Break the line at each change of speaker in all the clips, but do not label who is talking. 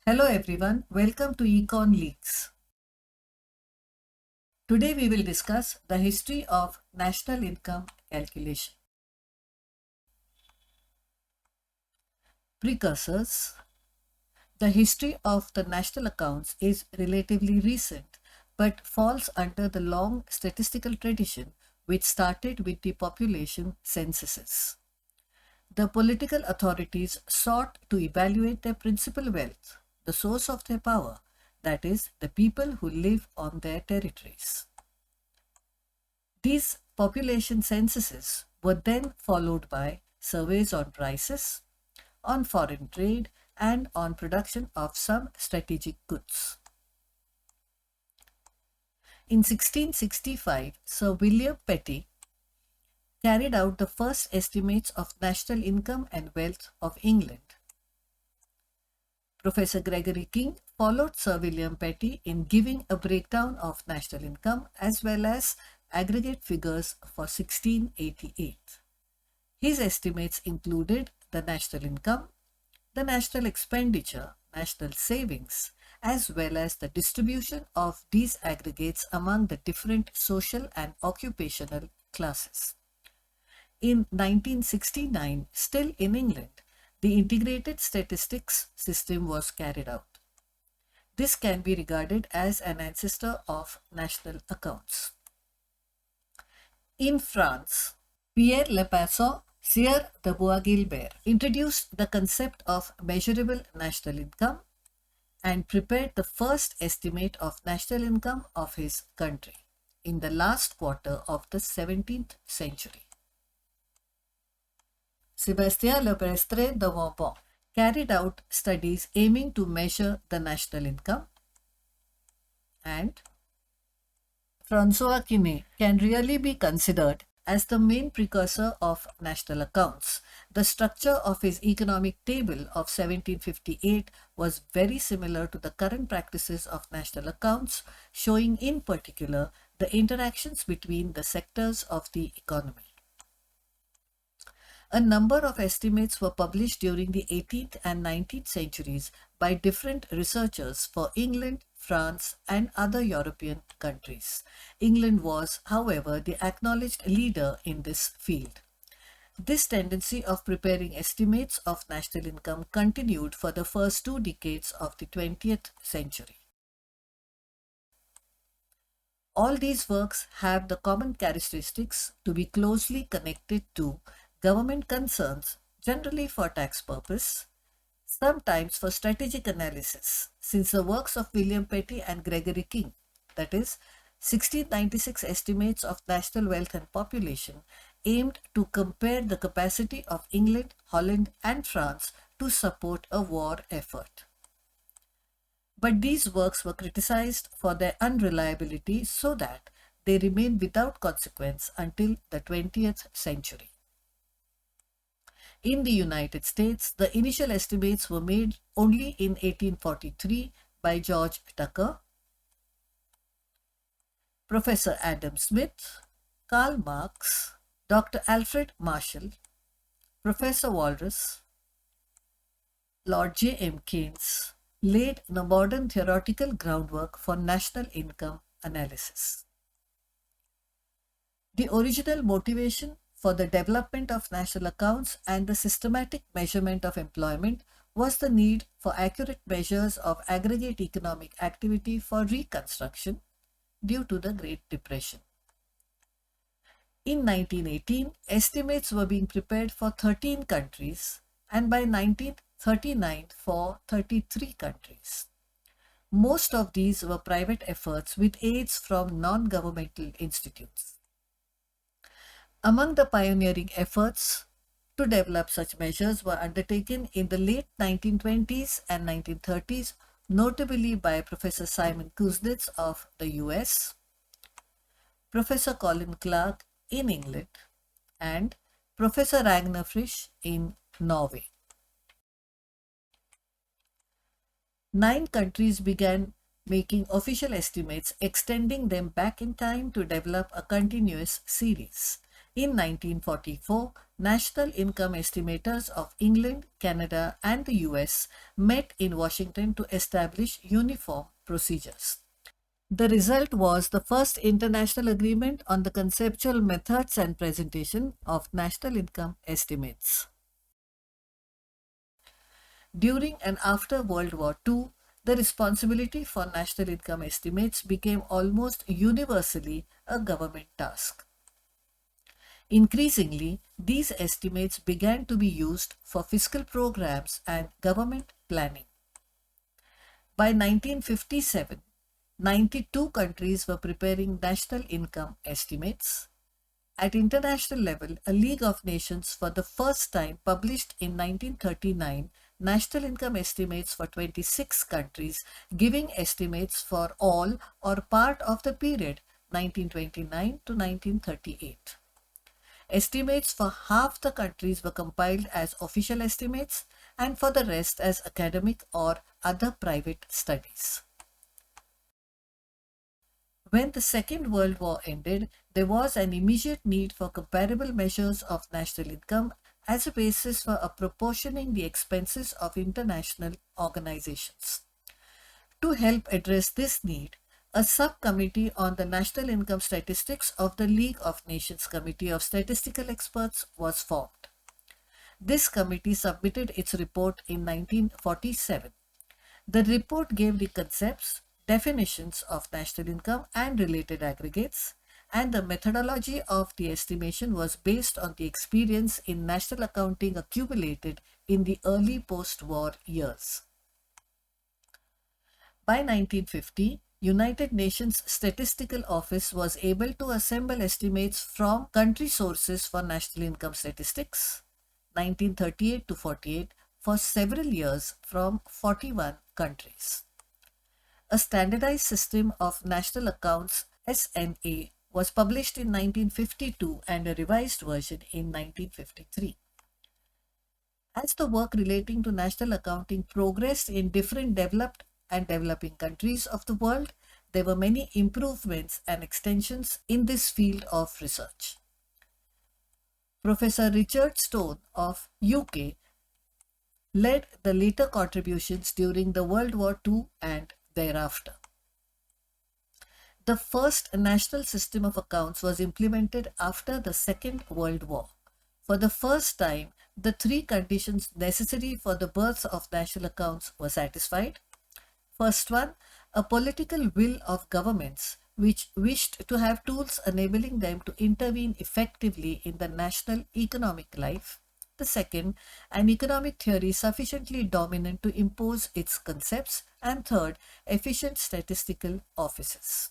Hello everyone, welcome to Econ Leaks. Today we will discuss the history of national income calculation. Precursors. The history of the national accounts is relatively recent but falls under the long statistical tradition which started with the population censuses. The political authorities sought to evaluate their principal wealth, the source of their power, that is, the people who live on their territories. These population censuses were then followed by surveys on prices, on foreign trade, and on production of some strategic goods. In 1665, Sir William Petty carried out the first estimates of national income and wealth of England. Professor Gregory King followed Sir William Petty in giving a breakdown of national income as well as aggregate figures for 1688. His estimates included the national income, the national expenditure, national savings, as well as the distribution of these aggregates among the different social and occupational classes. In 1969, still in England, the integrated statistics system was carried out. This can be regarded as an ancestor of national accounts. In France, Pierre Lepasson, Sieur de Bois-Guilbert introduced the concept of measurable national income and prepared the first estimate of national income of his country in the last quarter of the 17th century. Sébastien Leprestre de Vauban carried out studies aiming to measure the national income, and François Quinet can really be considered as the main precursor of national accounts. The structure of his economic table of 1758 was very similar to the current practices of national accounts, showing in particular the interactions between the sectors of the economy. A number of estimates were published during the 18th and 19th centuries by different researchers for England, France, and other European countries. England was, however, the acknowledged leader in this field. This tendency of preparing estimates of national income continued for the first 2 decades of the 20th century. All these works have the common characteristics to be closely connected to government concerns, generally for tax purpose, sometimes for strategic analysis, since the works of William Petty and Gregory King, that is, 1696 estimates of national wealth and population, aimed to compare the capacity of England, Holland, and France to support a war effort. But these works were criticized for their unreliability, so that they remained without consequence until the 20th century. In the United States, the initial estimates were made only in 1843 by George Tucker, Professor Adam Smith, Karl Marx, Dr. Alfred Marshall, Professor Walras, Lord J. M. Keynes laid the modern theoretical groundwork for national income analysis. The original motivation for the development of national accounts and the systematic measurement of employment was the need for accurate measures of aggregate economic activity for reconstruction due to the Great Depression. In 1918, estimates were being prepared for 13 countries and by 1939 for 33 countries. Most of these were private efforts with aids from non-governmental institutes. Among the pioneering efforts to develop such measures were undertaken in the late 1920s and 1930s, notably by Professor Simon Kuznets of the US, Professor Colin Clark in England, and Professor Ragnar Frisch in Norway. 9 countries began making official estimates, extending them back in time to develop a continuous series. In 1944, national income estimators of England, Canada, and the US met in Washington to establish uniform procedures. The result was the first international agreement on the conceptual methods and presentation of national income estimates. During and after World War II, the responsibility for national income estimates became almost universally a government task. Increasingly, these estimates began to be used for fiscal programs and government planning. By 1957, 92 countries were preparing national income estimates. At international level, a League of Nations for the first time published in 1939 national income estimates for 26 countries, giving estimates for all or part of the period 1929 to 1938. Estimates for half the countries were compiled as official estimates and for the rest as academic or other private studies. When the Second World War ended, there was an immediate need for comparable measures of national income as a basis for apportioning the expenses of international organizations. To help address this need, a subcommittee on the National Income Statistics of the League of Nations Committee of Statistical Experts was formed. This committee submitted its report in 1947. The report gave the concepts, definitions of national income and related aggregates, and the methodology of the estimation was based on the experience in national accounting accumulated in the early post-war years. By 1950, United Nations Statistical Office was able to assemble estimates from country sources for national income statistics, 1938 to 48, for several years from 41 countries. A standardized system of national accounts (SNA) was published in 1952 and a revised version in 1953. As the work relating to national accounting progressed in different developed and developing countries of the world, there were many improvements and extensions in this field of research. Professor Richard Stone of UK led the later contributions during the World War II and thereafter. The first national system of accounts was implemented after the Second World War. For the first time, the three conditions necessary for the birth of national accounts were satisfied. First one, a political will of governments which wished to have tools enabling them to intervene effectively in the national economic life. The second, an economic theory sufficiently dominant to impose its concepts. And third, efficient statistical offices.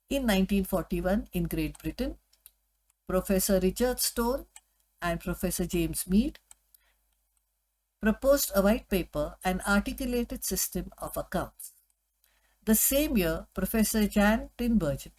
In 1941, in Great Britain, Professor Richard Stone and Professor James Mead proposed a white paper, an articulated system of accounts. The same year, Professor Jan Tinbergen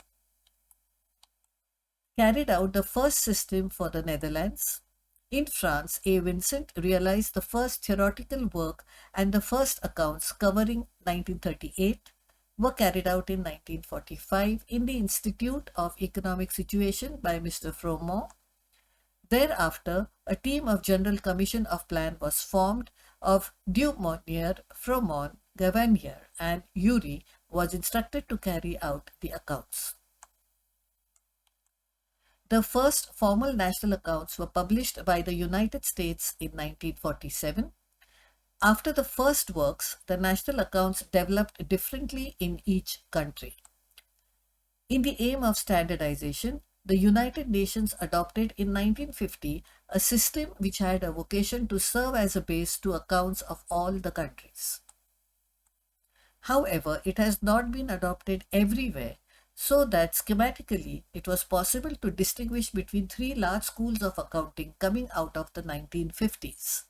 carried out the first system for the Netherlands. In France, A. Vincent realized the first theoretical work, and the first accounts covering 1938 were carried out in 1945 in the Institute of Economic Situation by Mr. Froment. Thereafter, a team of General Commission of Plan was formed of Dumonier, Froment, Gavanier, and Urey was instructed to carry out the accounts. The first formal national accounts were published by the United States in 1947. After the first works, the national accounts developed differently in each country. In the aim of standardization, the United Nations adopted in 1950 a system which had a vocation to serve as a base to accounts of all the countries. However, it has not been adopted everywhere, so that schematically it was possible to distinguish between three large schools of accounting coming out of the 1950s.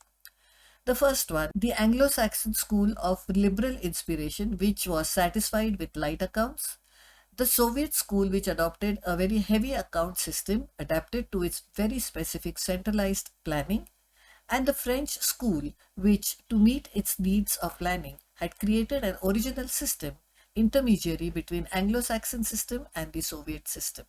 The first one, the Anglo-Saxon school of liberal inspiration, which was satisfied with light accounts. The Soviet school, which adopted a very heavy account system adapted to its very specific centralized planning. And the French school, which, to meet its needs of planning, had created an original system, intermediary between Anglo-Saxon system and the Soviet system.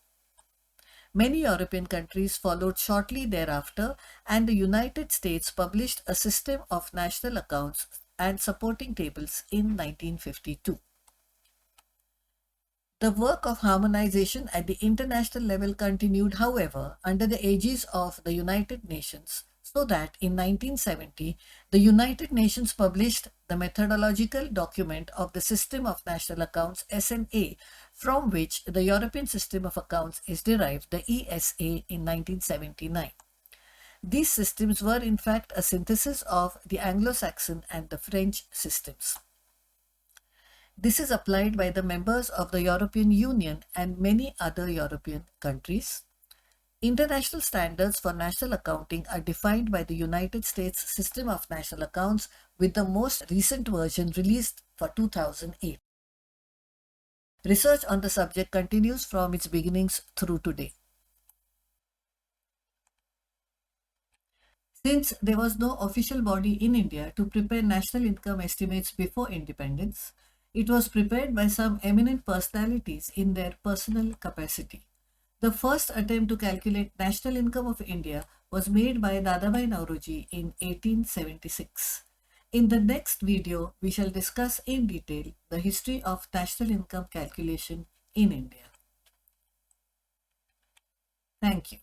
Many European countries followed shortly thereafter, and the United States published a system of national accounts and supporting tables in 1952. The work of harmonization at the international level continued, however, under the aegis of the United Nations, so that in 1970, the United Nations published the methodological document of the System of National Accounts (SNA), from which the European System of Accounts is derived, the ESA, in 1979. These systems were in fact a synthesis of the Anglo-Saxon and the French systems. This is applied by the members of the European Union and many other European countries. International standards for national accounting are defined by the United States System of National Accounts, with the most recent version released for 2008. Research on the subject continues from its beginnings through today. Since there was no official body in India to prepare national income estimates before independence, it was prepared by some eminent personalities in their personal capacity. The first attempt to calculate national income of India was made by Dadabhai Naoroji in 1876. In the next video, we shall discuss in detail the history of national income calculation in India. Thank you.